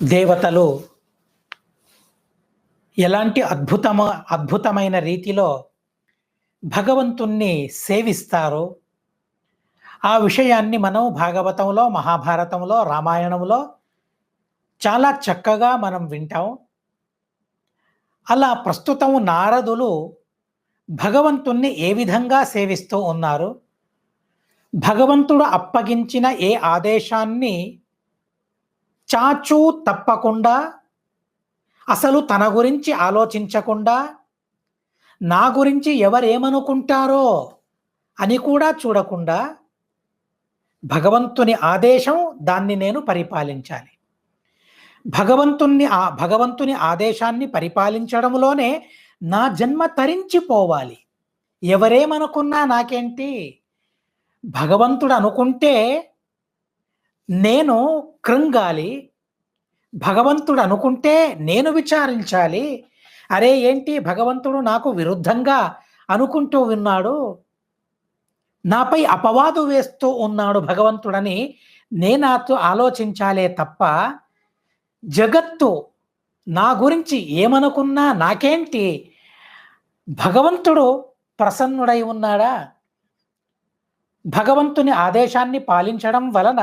దేవతలు ఎలాంటి అద్భుతమైన రీతిలో భగవంతుణ్ణి సేవిస్తారో ఆ విషయాన్ని మనం భాగవతంలో, మహాభారతంలో, రామాయణంలో చాలా చక్కగా మనం వింటాం. అలా ప్రస్తుతం నారదులు భగవంతుణ్ణి ఏ విధంగా సేవిస్తూ ఉన్నారు, భగవంతుడు అప్పగించిన ఏ ఆదేశాన్ని చాచూ తప్పకుండా, అసలు తన గురించి ఆలోచించకుండా, నా గురించి ఎవరేమనుకుంటారో అని కూడా చూడకుండా, భగవంతుని ఆదేశం దాన్ని నేను పరిపాలించాలి. భగవంతుని ఆదేశాన్ని పరిపాలించడంలోనే నా జన్మ తరించిపోవాలి. ఎవరేమనుకున్నా నాకేంటి? భగవంతుడు అనుకుంటే నేను కృంగాలి, భగవంతుడు అనుకుంటే నేను విచారించాలి. అరే ఏంటి భగవంతుడు నాకు విరుద్ధంగా అనుకుంటూ ఉన్నాడు, నాపై అపవాదు వేస్తూ ఉన్నాడు భగవంతుడని నేనాతో ఆలోచించాలే తప్ప, జగత్తు నా గురించి ఏమనుకున్నా నాకేంటి, భగవంతుడు ప్రసన్నుడై ఉన్నాడా, భగవంతుని ఆదేశాన్ని పాలించడం వలన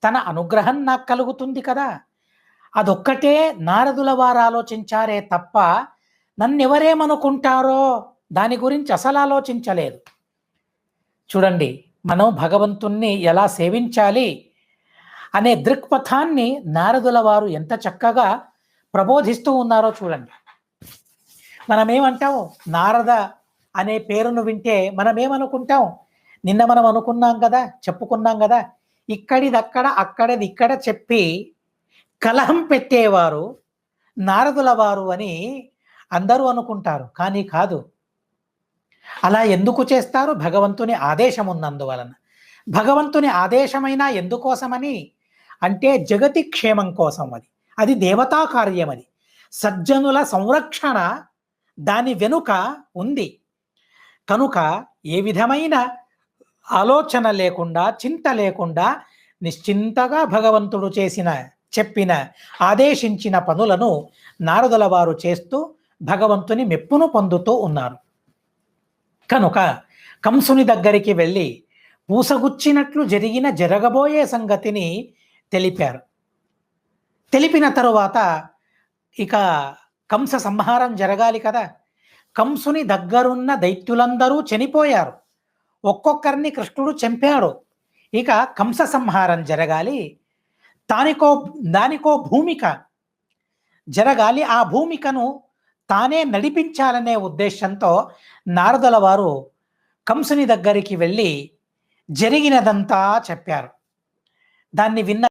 తన అనుగ్రహం నాకు కలుగుతుంది కదా, అదొక్కటే నారదుల వారు ఆలోచించారే తప్ప నన్నెవరేమనుకుంటారో దాని గురించి అసలు ఆలోచించలేదు. చూడండి, మనం భగవంతుణ్ణి ఎలా సేవించాలి అనే దృక్పథాన్ని నారదుల వారు ఎంత చక్కగా ప్రబోధిస్తూ ఉన్నారో చూడండి. మనమేమంటాం, నారద అనే పేరును వింటే మనమేమనుకుంటాం? నిన్న మనం అనుకున్నాం కదా, చెప్పుకున్నాం కదా, ఇక్కడిదక్కడ అక్కడిది ఇక్కడ చెప్పి కలహం పెట్టేవారు నారదుల వారు అని అందరూ అనుకుంటారు. కానీ కాదు. అలా ఎందుకు చేస్తారు? భగవంతుని ఆదేశం ఉన్నందువలన. భగవంతుని ఆదేశమైనా ఎందుకోసమని అంటే జగతి క్షేమం కోసం. అది దేవతా కార్యం. అది సజ్జనుల సంరక్షణ దాని వెనుక ఉంది. కనుక ఏ విధమైన ఆలోచన లేకుండా, చింత లేకుండా నిశ్చింతగా భగవంతుడు చెప్పిన ఆదేశించిన పనులను నారదుల వారు చేస్తూ భగవంతుని మెప్పును పొందుతూ ఉన్నారు. కనుక కంసుని దగ్గరికి వెళ్ళి పూసగుచ్చినట్లు జరగబోయే సంగతిని తెలిపారు. తెలిపిన తరువాత ఇక కంస సంహారం జరగాలి కదా. కంసుని దగ్గరున్న దైత్యులందరూ చనిపోయారు. ఒక్కొక్కరిని కృష్ణుడు చంపాడు. ఇక కంస సంహారం జరగాలి. దానికో భూమిక జరగాలి. ఆ భూమికను తానే నడిపించాలనే ఉద్దేశంతో నారదుల వారు కంసుని దగ్గరికి వెళ్ళి జరిగినదంతా చెప్పారు. దాన్ని విన్న